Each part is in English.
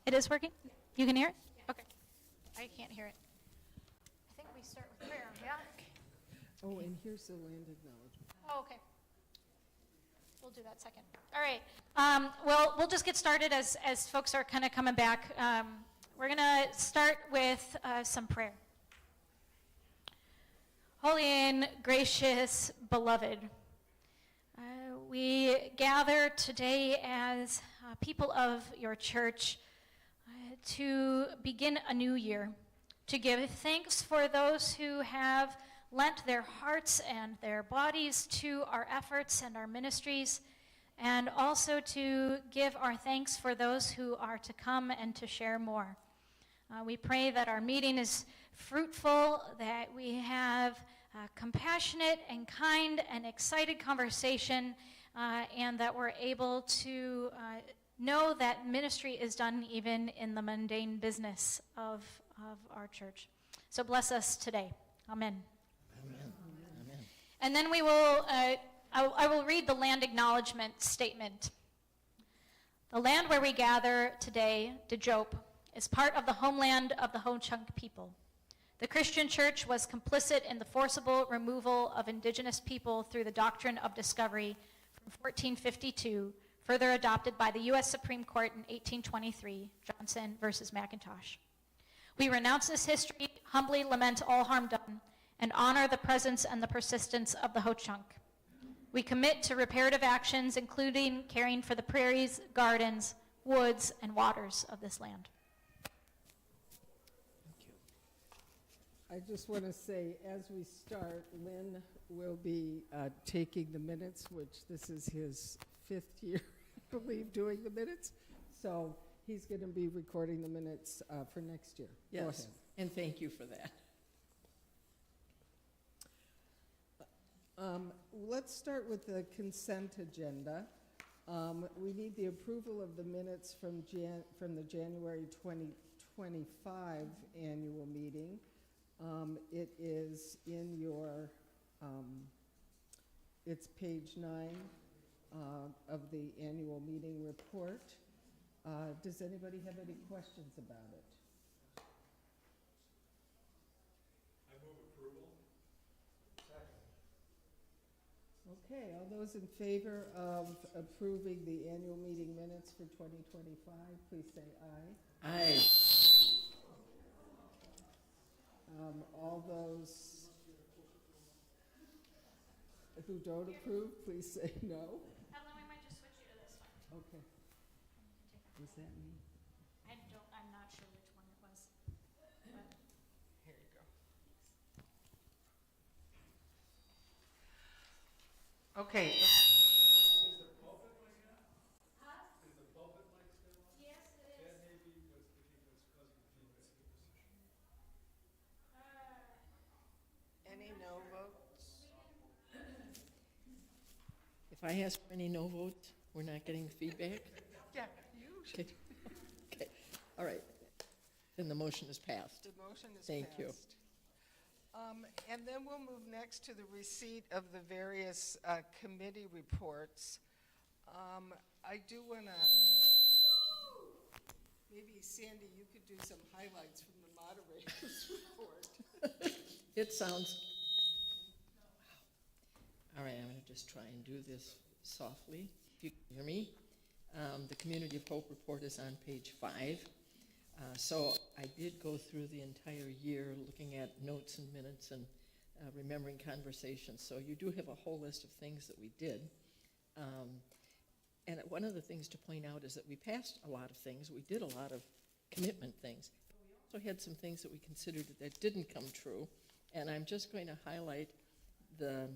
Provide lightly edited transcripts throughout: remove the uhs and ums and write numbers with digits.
It is working? You can hear it? Okay. I can't hear it. I think we start with prayer, yeah? Oh, and here's the land acknowledgement. Oh, okay. We'll do that second. All right. Well, we'll just get started as folks are kind of coming back. We're going to start with some prayer. Holy and gracious beloved, we gather today as people of your church to begin a new year, to give thanks for those who have lent their hearts and their bodies to our efforts and our ministries, and also to give our thanks for those who are to come and to share more. We pray that our meeting is fruitful, that we have compassionate and kind and excited conversation, and that we're able to know that ministry is done even in the mundane business of our church. So bless us today. Amen. Amen. Amen. And then we will, I will read the land acknowledgement statement. The land where we gather today, Tejope, is part of the homeland of the Ho-Chunk people. The Christian church was complicit in the forcible removal of indigenous people through the doctrine of discovery from 1452, further adopted by the U.S. Supreme Court in 1823, Johnson versus McIntosh. We renounce this history, humbly lament all harm done, and honor the presence and the persistence of the Ho-Chunk. We commit to reparative actions, including caring for the prairies, gardens, woods, and waters of this land. I just want to say, as we start, Lynn will be taking the minutes, which this is his 5th year, I believe, doing the minutes. So he's going to be recording the minutes for next year. Go Yes, ahead. and thank you for that. Let's start with the consent agenda. We need the approval of the minutes from the January 2025 annual meeting. It is in your, it's page 9 of the annual meeting report. Does anybody have any questions about it? I move approval. Second. Okay, all those in favor of approving the annual meeting minutes for 2025, please say aye. Aye. All those who don't approve, please say no. Evelyn, we might just switch you to this one. Okay. Was that me? I'm not sure which one it was. Here you go. Okay. Is the pulpit mic on? Huh? Is the pulpit mic still on? Yes, it That may be what's causing the feedback. Any no votes? If I ask for any no votes, we're not getting feedback? Yeah, you should. Okay. Okay. All right. Then the motion is passed. The motion is Thank you. passed. And then we'll move next to the receipt of the various committee reports. I do want to, maybe Sandy, you could do some highlights from the moderator's report. It sounds, all right, I'm going to just try and do this softly, if you can hear me. The Community of Hope report is on page 5. So I did go through the entire year looking at notes and minutes and remembering conversations. So you do have a whole list of things that we did. And one of the things to point out is that we passed a lot of things. We did a lot of commitment things. But we also had some things that we considered that didn't come true. And I'm just going to highlight the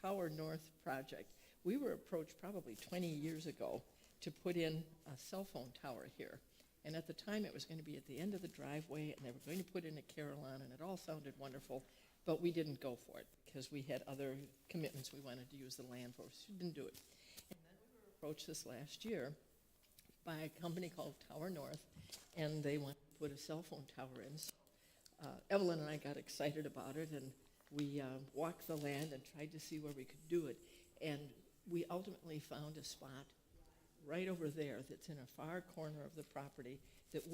Tower North project. We were approached probably 20 years ago to put in a cell phone tower here. And at the time, it was going to be at the end of the driveway, and they were going to put in a carillon, and it all sounded wonderful, but we didn't go for it because we had other commitments we wanted to use the land for, so we didn't do it. And then we were approached this last year by a company called Tower North, and they wanted to put a cell phone tower in. So, Evelyn and I got excited about it, and we walked the land and tried to see where we could do it. And we ultimately found a spot right over there that's in a far corner of the property that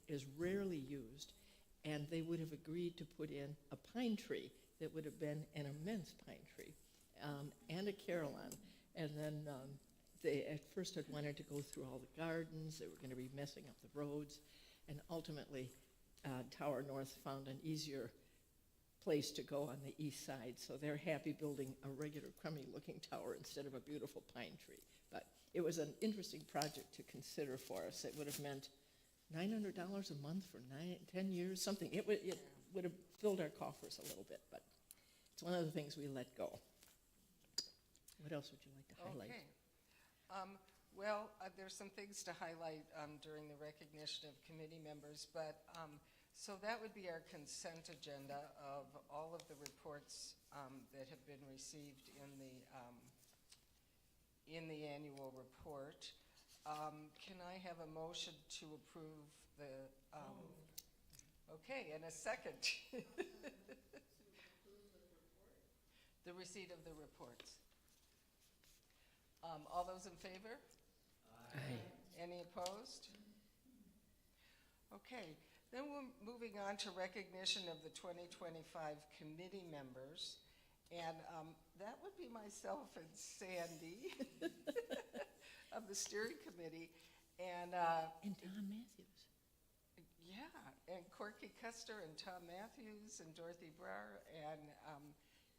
is rarely used, and they would have agreed to put in a pine tree that would have been an immense pine tree, and a carillon. And then they at first had wanted to go through all the gardens. They were going to be messing up the roads, and ultimately Tower North found an easier place to go on the east side, so they're happy building a regular crummy-looking tower instead of a beautiful pine tree. But it was an interesting project to consider for us. It would have meant $900 a month for 10 years, something. It would have filled our coffers a little bit, but it's one of the things we let go. What else would you like to highlight? Okay. Well, there's some things to highlight during the recognition of committee members, but so that would be our consent agenda of all of the reports that have been received in the annual report. Can I have a motion to approve the? Okay, and a second. The receipt of the reports. All those in favor? Aye. Any opposed? Okay, then we're moving on to recognition of the 2025 committee members. And that would be myself and Sandy of the steering committee. And Tom Matthews. yeah, and Corky Custer and Tom Matthews and Dorothy Brar and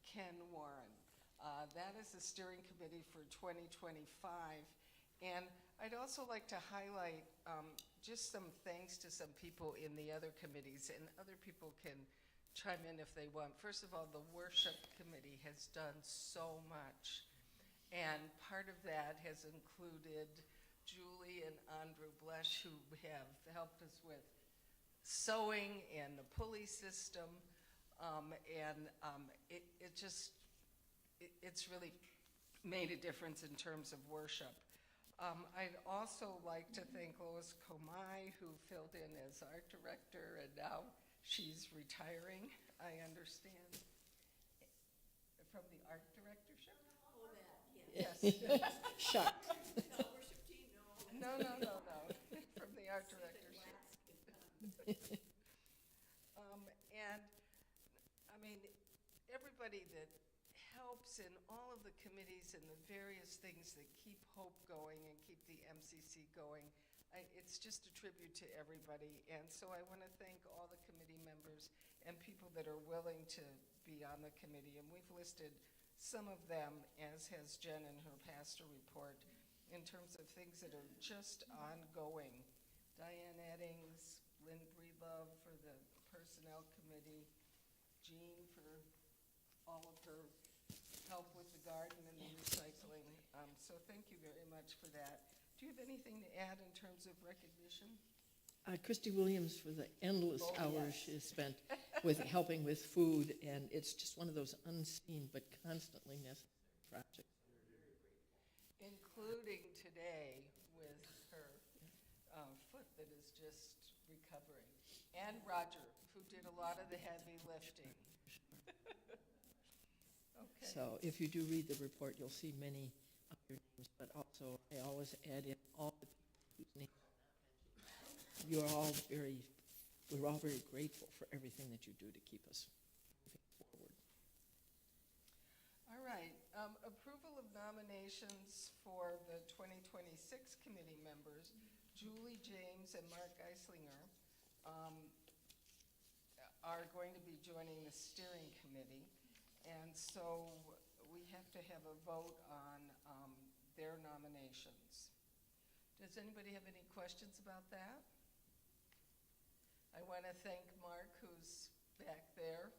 Ken Warren. That is the steering committee for 2025. And I'd also like to highlight just some thanks to some people in the other committees, and other people can chime in if they want. First of all, the worship committee has done so much. And part of that has included Julie and Andrew Blesh, who have helped us with sewing and the pulley system. It's really made a difference in terms of worship. I'd also like to thank Lois Komai, who filled in as art director, and now she's retiring, I understand, from the art directorship? Oh, that, Yes. Shocked. No, worship team, no. No, from the art directorship. And, I mean, everybody that helps in all of the committees and the various things that keep Hope going and keep the MCC going, it's just a tribute to everybody. And so I want to thank all the committee members and people that are willing to be on the committee. And we've listed some of them, as has Jen in her pastor report, in terms of things that are just ongoing. Diane Eddings, Lynn Breedlove for the Personnel Committee, Jean for all of her help with the garden and the recycling. So thank you very much for that. Do you have anything to add in terms of recognition? Christy Williams for the endless Oh, hours yes. she has spent with helping with food, and it's just one of those unseen but constantly necessary projects. Including today with her foot that is just recovering. And Roger, who did a lot of the heavy lifting. Okay. So if you do read the report, you'll see many other names, but also I always add in all the people whose names are not mentioned. We're all very grateful for everything that you do to keep us moving forward. All right, approval of nominations for the 2026 committee members. Julie James and Mark Geislinger are going to be joining the steering committee. And so we have to have a vote on their nominations. Does anybody have any questions about that? I want to thank Mark, who's back there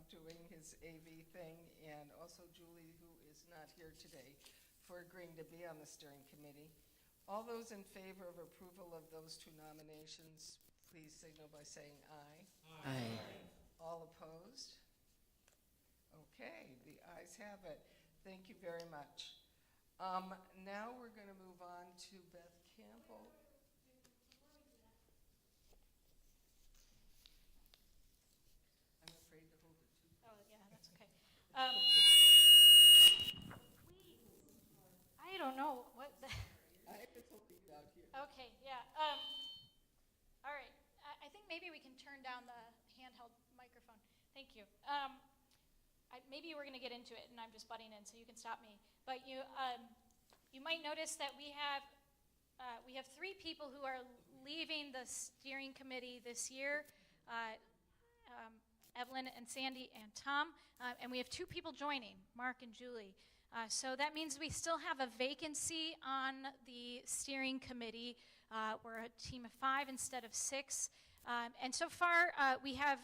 doing his AV thing, and also Julie, who is not here today, for agreeing to be on the steering committee. All those in favor of approval of those two nominations, please signal by saying aye. Aye. All opposed? Okay, the ayes have it. Thank you very much. Now we're going to move on to Beth Campbell. I'm afraid to hold it too. Oh, yeah, that's okay. I don't know what the, I we can turn down the handheld microphone. Thank you. Maybe we're going to get into it, and I'm just butting in, so you can stop me. But you might notice that we have 3 people who are leaving the steering committee this year. Evelyn and Sandy and Tom, and we have 2 people joining, Mark and Julie. So that means we still have a vacancy on the steering committee. We're a team of 5 instead of 6. And so far, we've had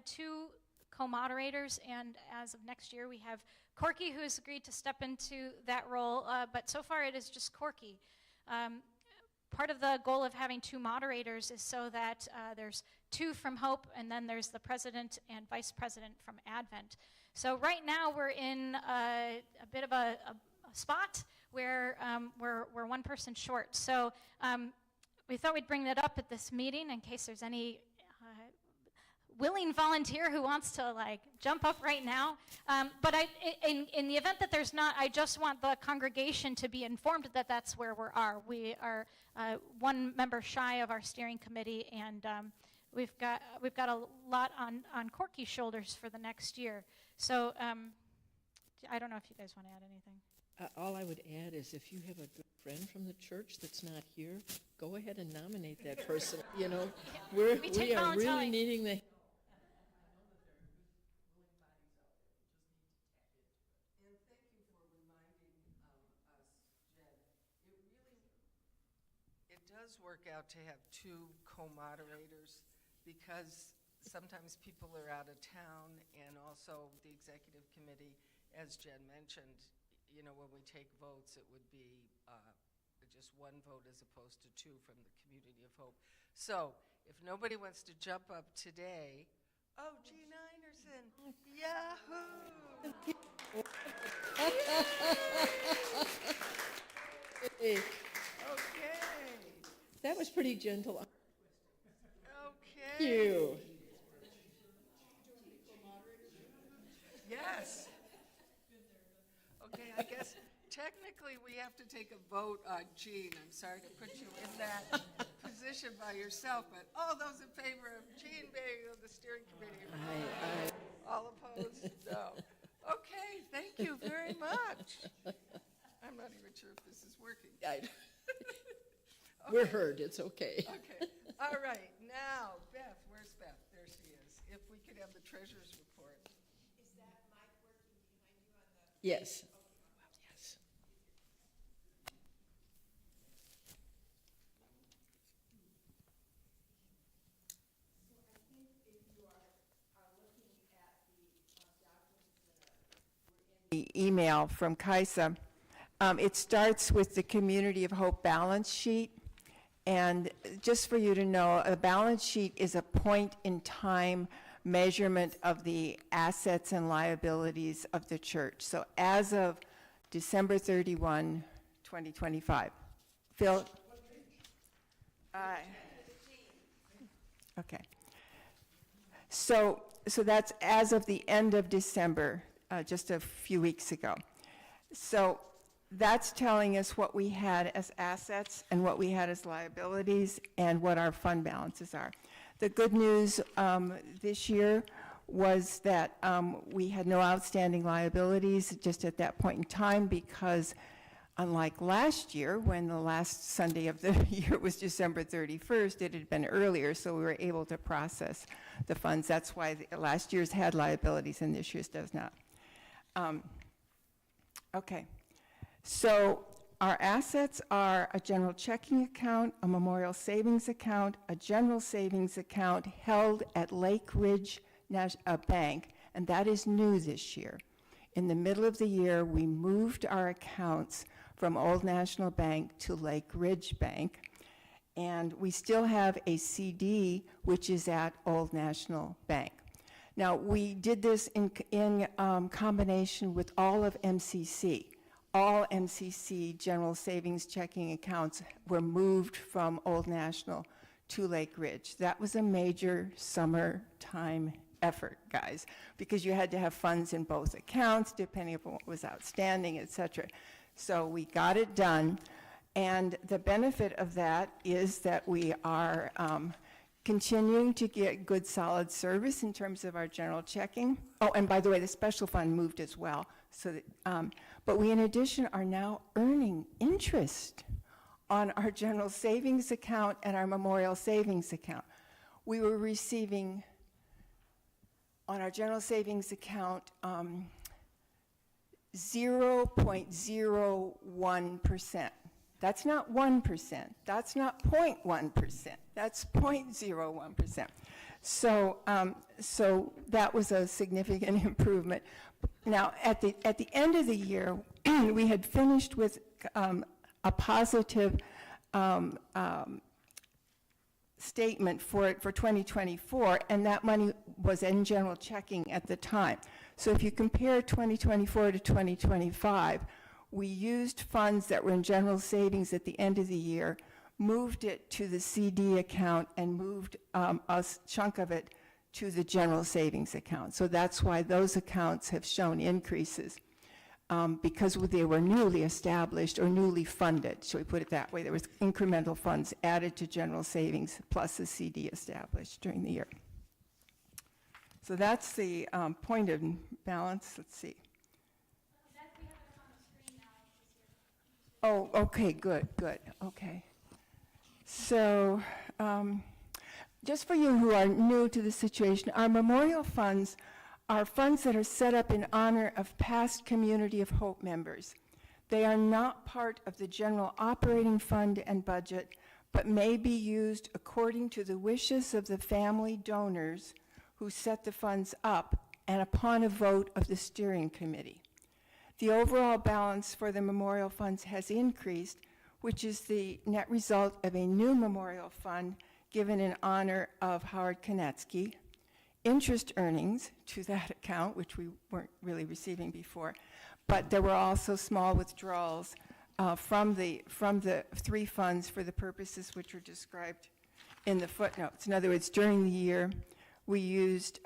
2 co-moderators, and as of next year, we have Corky, who has agreed to step into that role, but so far it is just Corky. Part of the goal of having 2 moderators is so that there's 2 from Hope, and then there's the president and vice president from Advent. So right now we're in a bit of a spot where we're 1 person short. So we thought we'd bring that up at this meeting in case there's any willing volunteer who wants to jump up right now. But in the event that there's not, I just want the congregation to be informed that that's where we are. We are 1 member shy of our steering committee, and we've got a lot on Corky's shoulders for the next year. So I don't know if you guys want to add anything. All I would add is if you have a good friend from the church that's not here, go ahead and nominate that person. You know, We we take are really volunteering. needing the. And thank you for reminding us, Jen. It does work out to have 2 co-moderators because sometimes people are out of town, and also the executive committee, as Jen mentioned, you know, when we take votes, it would be just 1 vote as opposed to 2 from the Community of Hope. So if nobody wants to jump up today, oh, Jean Einerson, yahoo! Hey, Okay, that was pretty gentle. okay. Thank you. Yes. Okay, I guess technically we have to take a vote on Jean. I'm sorry to put you in that position by yourself, but all those in favor of Jean being on the steering committee? All opposed? No. Okay, thank you very much. I'm not even sure if this is working. We're heard, it's okay. Okay, all right, now, Beth, where's Beth? There she is. If we could have the treasurer's report. Is that mic working behind you on the? Yes. Yes. The email from Kaisa. It starts with the Community of Hope balance sheet. And just for you to know, a balance sheet is a point-in-time measurement of the assets and liabilities of the church. So as of December 31, 2025. Phil? Okay. So that's as of the end of December, just a few weeks ago. So that's telling us what we had as assets and what we had as liabilities and what our fund balances are. The good news this year was that we had no outstanding liabilities just at that point in time, because unlike last year, when the last Sunday of the year was December 31st, it had been earlier, so we were able to process the funds. That's why last year's had liabilities and this year's does not. Okay. So our assets are a general checking account, a memorial savings account, a general savings account held at Lake Ridge Bank, and that is new this year. In the middle of the year, we moved our accounts from Old National Bank to Lake Ridge Bank, and we still have a CD, which is at Old National Bank. Now, we did this in combination with all of MCC. All MCC general savings checking accounts were moved from Old National to Lake Ridge. That was a major summertime effort, guys, because you had to have funds in both accounts depending upon what was outstanding, et cetera. So we got it done, And the benefit of that is that we are continuing to get good, solid service in terms of our general checking. Oh, and by the way, the special fund moved as well. So that, but we, in addition, are now earning interest on our general savings account and our memorial savings account. We were receiving, on our general savings account, 0.01%. That's not 1%. That's not 0.1%. That's 0.01%. So, so that was a significant improvement. Now, at the end of the year, we had finished with a positive statement for 2024, and that money was in general checking at the time. So if you compare 2024 to 2025, we used funds that were in general savings at the end of the year, moved it to the CD account, and moved a chunk of it to the general savings account. So that's why those accounts have shown increases, because they were newly established or newly funded. So we put it that way. There was incremental funds added to general savings plus a CD established during the year. So that's the point of balance. Let's see. Oh, okay, good, okay. So, just for you who are new to the situation, our memorial funds are funds that are set up in honor of past Community of Hope members. They are not part of the general operating fund and budget, but may be used according to the wishes of the family donors who set the funds up and upon a vote of the steering committee. The overall balance for the memorial funds has increased, which is the net result of a new memorial fund given in honor of Howard Konetsky, interest earnings to that account, which we weren't really receiving before, but there were also small withdrawals from the three funds for the purposes which were described in the footnotes. In other words, during the year, we used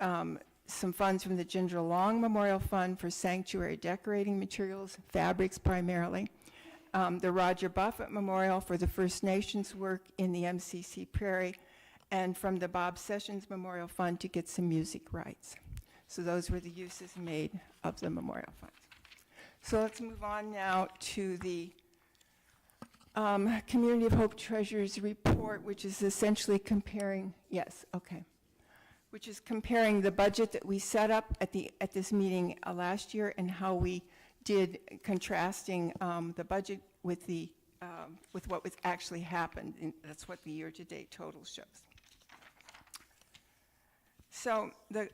some funds from the Ginger Long Memorial Fund for sanctuary decorating materials, fabrics primarily, the Roger Buffett Memorial for the First Nations work in the MCC Prairie, and from the Bob Sessions Memorial Fund to get some music rights. So those were the uses made of the memorial funds. So let's move on now to the Community of Hope Treasurers Report, which is essentially comparing, which is comparing the budget that we set up at this meeting last year and how we did, contrasting the budget with what was actually happened. And that's what the year-to-date total shows. So the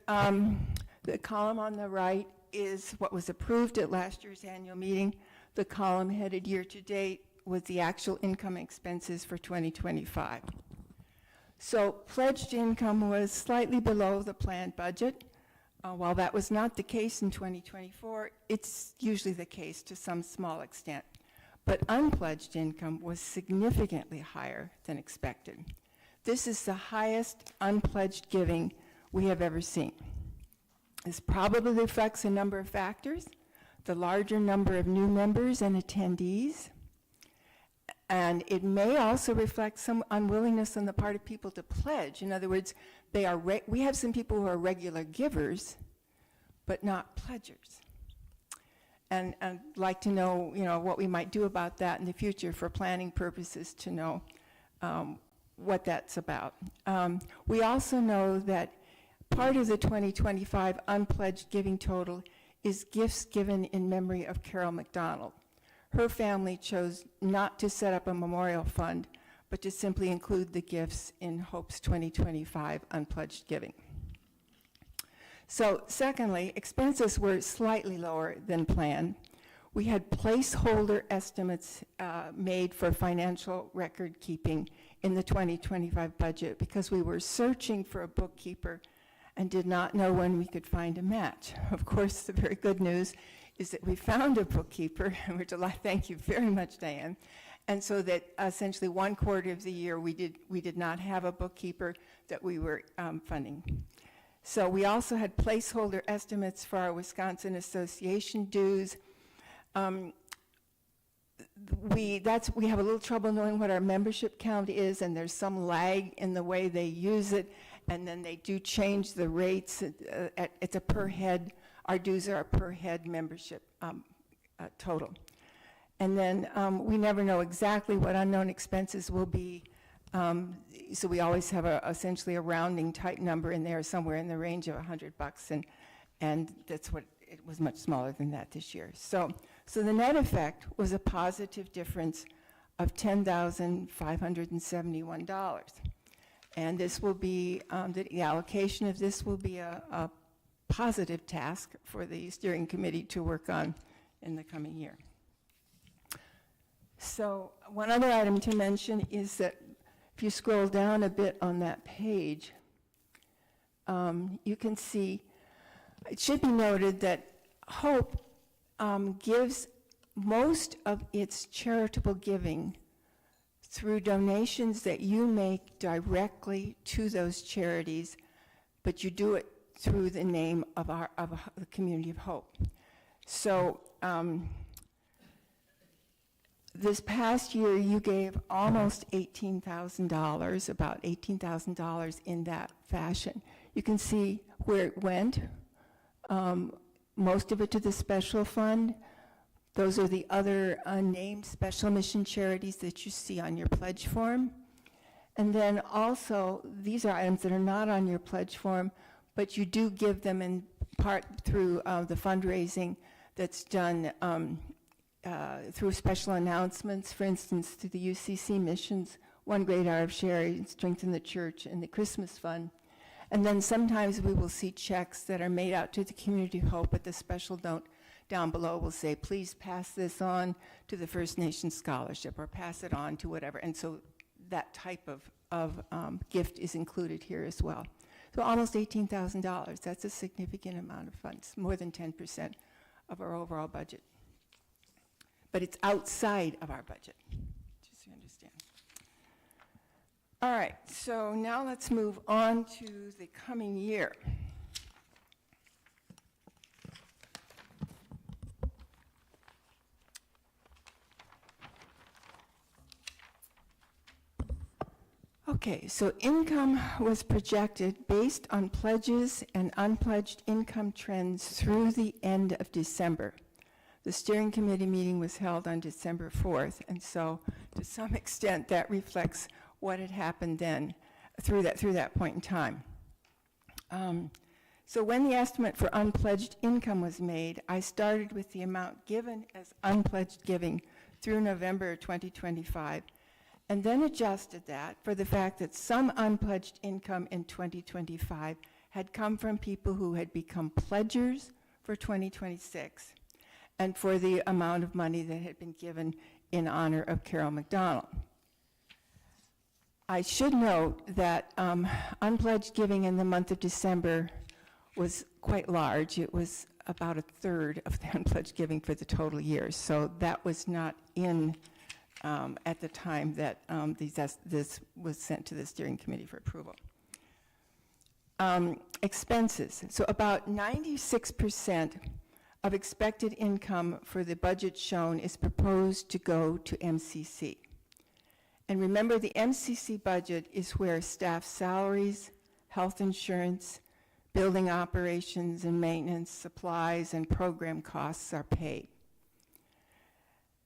column on the right is what was approved at last year's annual meeting. The column headed year-to-date was the actual income expenses for 2025. So pledged income was slightly below the planned budget. While that was not the case in 2024, it's usually the case to some small extent. But unpledged income was significantly higher than expected. This is the highest unpledged giving we have ever seen. This probably reflects a number of factors: the larger number of new members and attendees, and it may also reflect some unwillingness on the part of people to pledge. In other words, we have some people who are regular givers, but not pledgers. And I'd like to know, what we might do about that in the future for planning purposes, to know what that's about. We also know that part of the 2025 unpledged giving total is gifts given in memory of Carol McDonald. Her family chose not to set up a memorial fund, but to simply include the gifts in Hope's 2025 unpledged giving. So secondly, expenses were slightly lower than planned. We had placeholder estimates made for financial record keeping in the 2025 budget because we were searching for a bookkeeper and did not know when we could find a match. Of course, the very good news is that we found a bookkeeper, and we're delighted. Thank you very much, Diane. And so that essentially 1/4 of the year we did not have a bookkeeper that we were funding. So we also had placeholder estimates for our Wisconsin Association dues. we have a little trouble knowing what our membership count is, and there's some lag in the way they use it, and then they do change the rates. It's a per head, our dues are a per head membership total. And then we never know exactly what unknown expenses will be, so we always have essentially a rounding type number in there, somewhere in the range of $100, and that's what, it was much smaller than that this year. So the net effect was a positive difference of $10,571. And this will be, the allocation of this will be a positive task for the steering committee to work on in the coming year. So one other item to mention is that if you scroll down a bit on that page, you can see, it should be noted that Hope gives most of its charitable giving through donations that you make directly to those charities, but you do it through the name of the Community of Hope. So this past year, you gave almost $18,000, about $18,000 in that fashion. You can see where it went. Most of it to the special fund. Those are the other unnamed special mission charities that you see on your pledge form. And then also, these are items that are not on your pledge form, but you do give them in part through the fundraising that's done through special announcements, for instance, through the UCC missions, One Great Hour of Sharing, Strengthen the Church, and the Christmas Fund. And then sometimes we will see checks that are made out to the Community of Hope, but the special note down below will say, please pass this on to the First Nations Scholarship, or pass it on to whatever. And so that type of gift is included here as well. So almost $18,000, that's a significant amount of funds, more than 10% of our overall budget. But it's outside of our budget, just so you understand. All right, so now let's move on to the coming year. Okay, so income was projected based on pledges and unpledged income trends through the end of December. The steering committee meeting was held on December 4th, and so to some extent that reflects what had happened then through that point in time. So when the estimate for unpledged income was made, I started with the amount given as unpledged giving through November 2025, and then adjusted that for the fact that some unpledged income in 2025 had come from people who had become pledgers for 2026, and for the amount of money that had been given in honor of Carol McDonald. I should note that unpledged giving in the month of December was quite large. It was about a third of the unpledged giving for the total year. So that was not in at the time that this was sent to the steering committee for approval. Expenses. So about 96% of expected income for the budget shown is proposed to go to MCC. And remember, the MCC budget is where staff salaries, health insurance, building operations and maintenance, supplies, and program costs are paid.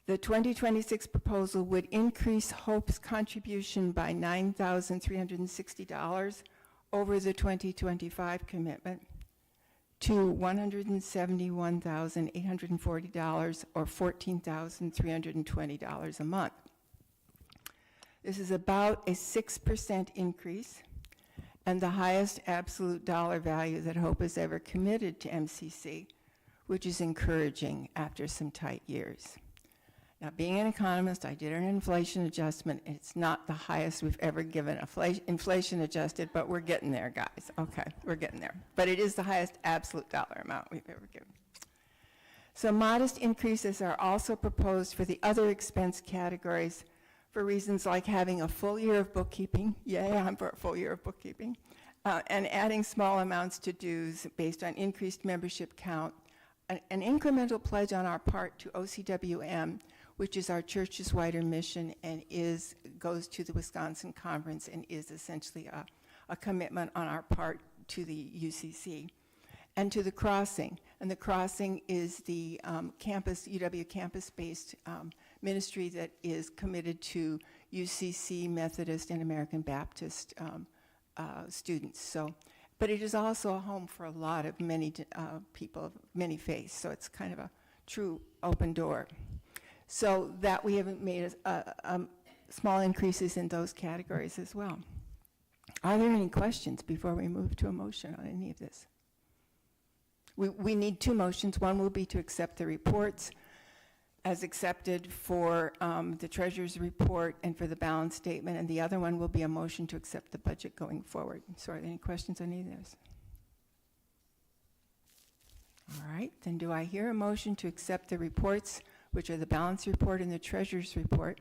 The 2026 proposal would increase Hope's contribution by $9,360 over the 2025 commitment to $171,840, or $14,320 a month. This is about a 6% increase, and the highest absolute dollar value that Hope has ever committed to MCC, which is encouraging after some tight years. Now, being an economist, I did an inflation adjustment. It's not the highest we've ever given inflation adjusted, but we're getting there, guys. Okay, we're getting there. But it is the highest absolute dollar amount we've ever given. So modest increases are also proposed for the other expense categories for reasons like having a full year of bookkeeping. Yay, I'm for a full year of bookkeeping. And adding small amounts to dues based on increased membership count. An incremental pledge on our part to OCWM which is our church's wider mission and goes to the Wisconsin Conference and is essentially a commitment on our part to the UCC. And to the Crossing. And the Crossing is the UW campus-based ministry that is committed to UCC, Methodist, and American Baptist students. So, but it is also a home for a lot of many people of many faiths, so it's kind of a true open door. So that we haven't made small increases in those categories as well. Are there any questions before we move to a motion on any of this? We need two motions. One will be to accept the reports as accepted for the treasurer's report and for the balance statement, and the other one will be a motion to accept the budget going forward. So are there any questions on either of those? All right, then do I hear a motion to accept the reports, which are the balance report and the treasurer's report?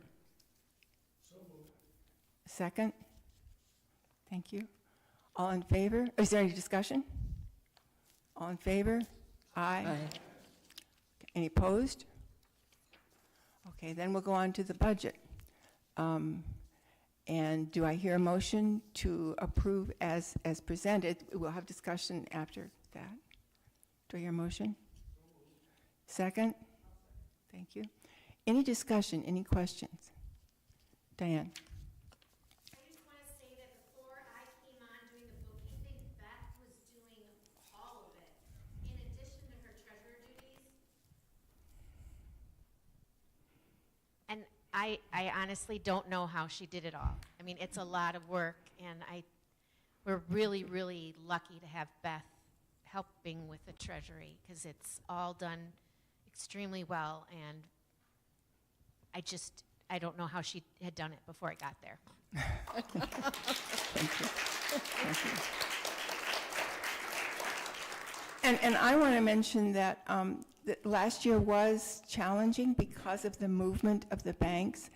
So moved. Second? Thank you. All in favor? Is there any discussion? All in favor? Aye. Any opposed? Okay, then we'll go on to the budget. And do I hear a motion to approve as presented? We'll have discussion after that. Do I hear a motion? Second? Thank you. Any discussion, any questions? Diane? I just want to say that before I came on doing the bookkeeping, Beth was doing all of it, in addition to her treasurer duties. And I honestly don't know how she did it all. I mean, it's a lot of work, and we're really, really lucky to have Beth helping with the treasury, because it's all done extremely well, and I don't know how she had done it before I got there. And I want to mention that last year was challenging because of the movement of the banks.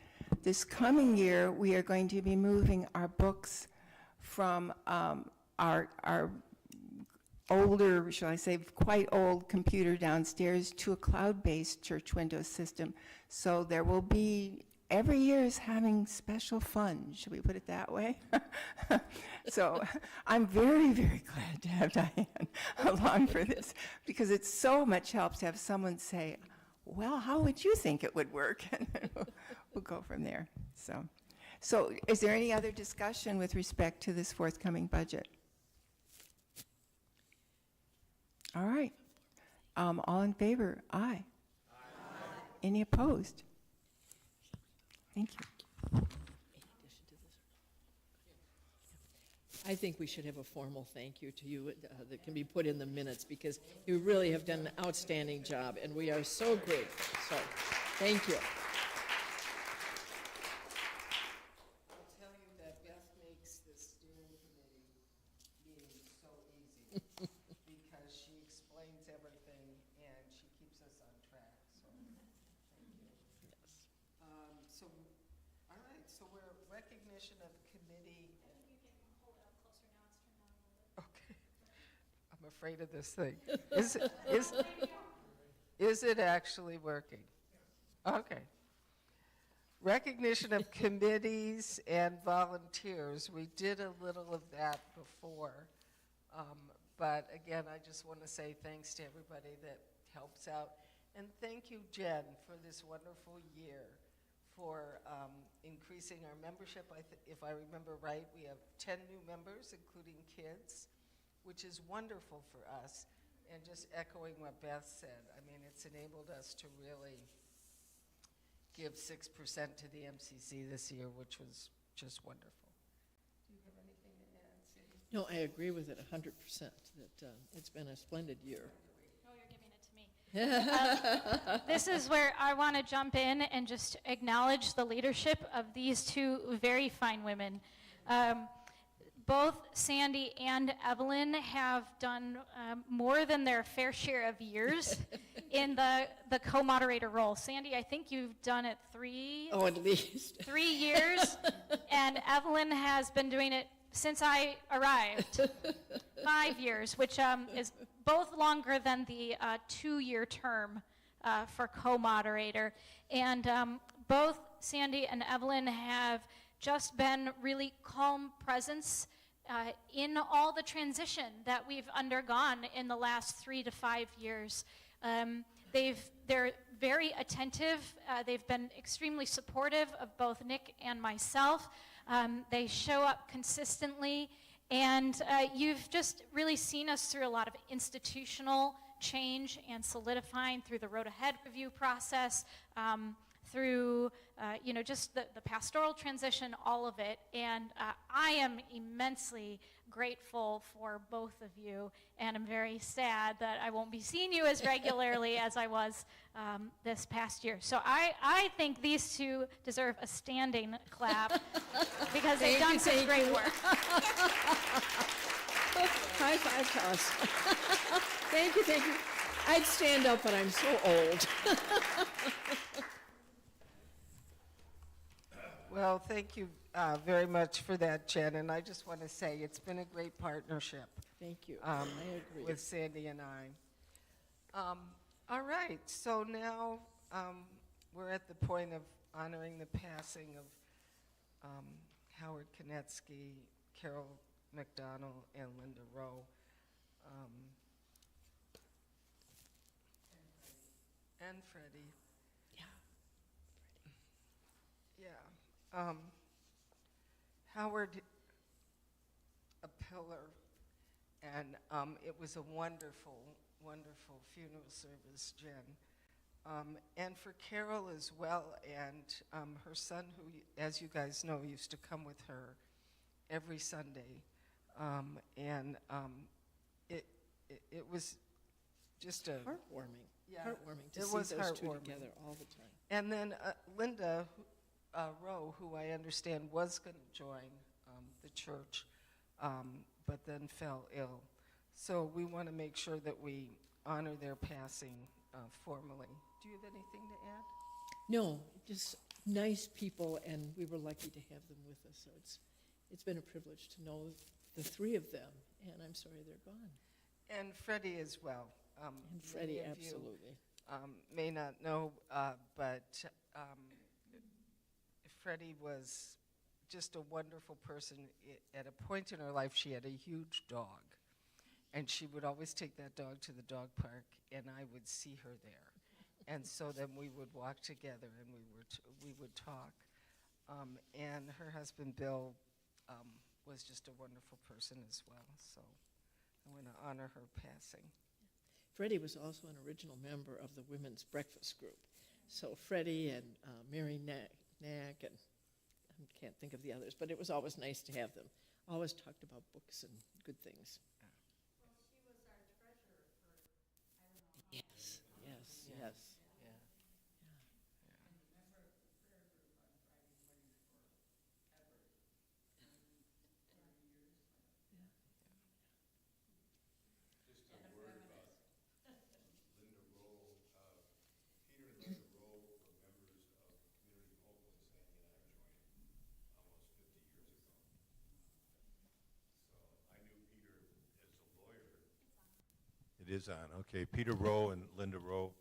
This coming year, we are going to be moving our books from our older, shall I say, quite old computer downstairs to a cloud-based church window system. So there will be, every year is having special fun, should we put it that way? So I'm very, very glad to have Diane along for this, because it so much helps to have someone say, well, how would you think it would work? And we'll go from there. So is there any other discussion with respect to this forthcoming budget? All right. All in favor? Aye. Any opposed? Thank you. I think we should have a formal thank you to you that can be put in the minutes, because you really have done an outstanding job, and we are so grateful. So, thank you. I'll tell you that Beth makes the steering committee meeting so easy because she explains everything and she keeps us on track, so thank you. Yes. So, all right, so we're recognition of committee. Okay. I'm afraid of this thing. Is it actually working? Okay. Recognition of committees and volunteers. We did a little of that before. But again, I just want to say thanks to everybody that helps out. And thank you, Jen, for this wonderful year, for increasing our membership. If I remember right, we have 10 new members, including kids, which is wonderful for us. And just echoing what Beth said, I mean, it's enabled us to really give 6% to the MCC this year, which was just wonderful. Do you have anything to add, Cindy? No, I agree with it 100%, that it's been a splendid year. Oh, you're giving it to me. This is where I want to jump in and just acknowledge the leadership of these two very fine women. Both Sandy and Evelyn have done more than their fair share of years in the co-moderator role. Sandy, I think you've done it Oh, at least. 3 years, and Evelyn has been doing it since I arrived, 5 years, which is both longer than the 2-year term for co-moderator. And both Sandy and Evelyn have just been really calm presence in all the transition that we've undergone in the last 3 to 5 years. They're very attentive. They've been extremely supportive of both Nick and myself. They show up consistently, and you've just really seen us through a lot of institutional change and solidifying through the Road Ahead review process, through just the pastoral transition, all of it. And I am immensely grateful for both of you, and I'm very sad that I won't be seeing you as regularly as I was this past year. So I think these two deserve a standing clap because they've done such great work. High five to us. Thank you, thank you. I'd stand up, but I'm so old. Well, thank you very much for that, Jen, and I just want to say it's been a great partnership Thank you. I agree. with Sandy and I. All right, so now we're at the point of honoring the passing of Howard Konetsky, Carol McDonald, and Linda Rowe. And Freddie. Yeah. Howard, a pillar, and it was a wonderful, wonderful funeral service, Jen. And for Carol as well, and her son, who, as you guys know, used to come with her every Sunday. It was just a... Heartwarming. Yeah, Heartwarming to it see was those two heartwarming. together all the time. And then Linda Rowe, who I understand was going to join the church, but then fell ill. So we want to make sure that we honor their passing formally. Do you have anything to add? No, just nice people, and we were lucky to have them with us. So it's been a privilege to know the three of them, and I'm sorry they're gone. And Freddie as well. And Freddie, many of you, absolutely. may not know, but Freddie was just a wonderful person. At a point in her life, she had a huge dog, and she would always take that dog to the dog park, and I would see her there. And so then we would walk together, and we would talk. And her husband, Bill, was just a wonderful person as well. So I want to honor her passing. Freddie was also an original member of the Women's Breakfast Group. So Freddie and Mary Knack, and I can't think of the others, but it was always nice to have them. Always talked about books and good things. Yes, yes, yes. Yeah. Just a word about Linda Rowe. Peter and Linda Rowe were members of Community of Hope when Sandy and I joined almost 50 years ago. So I knew Peter as a lawyer. It is on, okay. Peter Rowe and Linda Rowe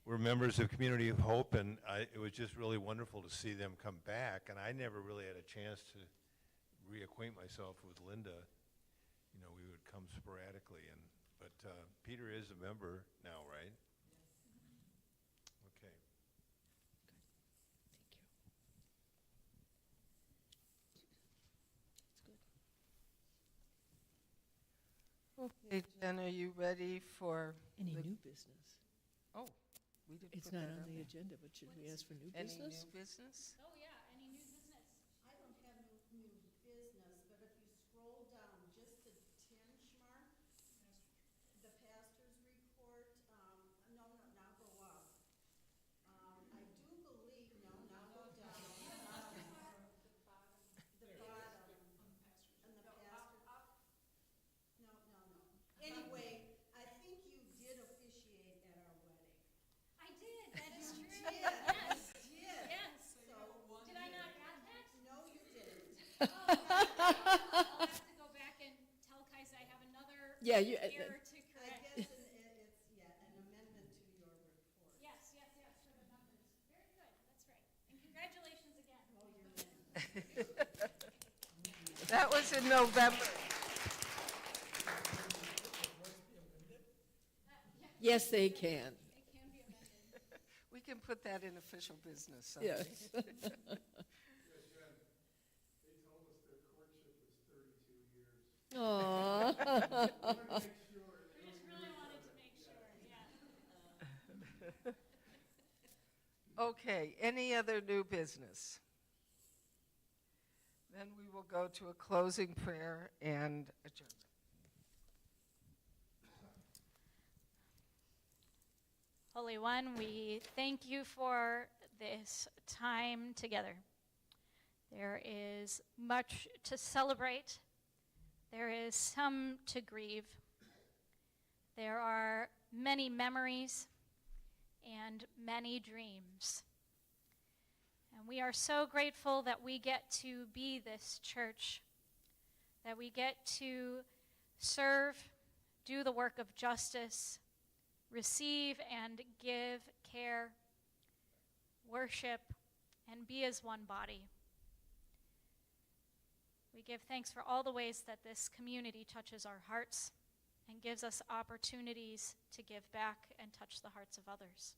were members of Community of Hope, and it was just really wonderful to see them come back. And I never really had a chance to reacquaint myself with Linda. You know, we would come sporadically, but Peter is a member now, right? Okay. Okay, Jen, are you ready for Any the- new business? Oh, we didn't It's put not that on the there. agenda, but should we ask for new Any business? new business? Oh, yeah, any new business? I don't have new business, but if you scroll down just a tinge mark, the pastor's report, no, now go up. I do believe, no, now go down. The bottom, and the pastor. No. Anyway, I think you did officiate at our wedding. I did, that is true. Yes, Yes, yes. yes. So, Did I not add that? no, you didn't. I'll have to go back and tell Kais I have another Yeah, you, error to I correct. guess it's, yeah, an amendment to your report. That was in November. Yes, they can. We can put that in official business someday. Yes. Aw. Okay, any other new business? Then we will go to a closing prayer and adjourn. Holy One, we thank you for this time together. There is much to celebrate. There is some to grieve. There are many memories and many dreams. And we are so grateful that we get to be this church, that we get to serve, do the work of justice, receive and give care, worship, and be as one body. We give thanks for all the ways that this community touches our hearts and gives us opportunities to give back and touch the hearts of others.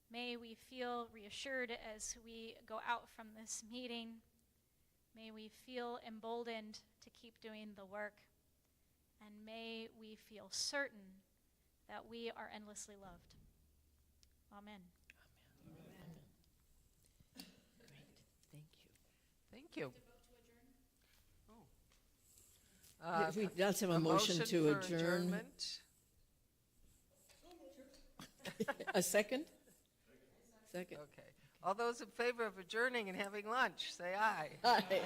May we feel reassured as we go out from this meeting. May we feel emboldened to keep doing the work. And may we feel certain that we are endlessly loved. Amen. Great, thank you. Thank you. Let's have a motion to for adjourn. adjournment. A second? Second. Okay. All those in favor of adjourning and having lunch, say aye. Aye. Any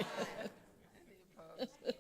opposed?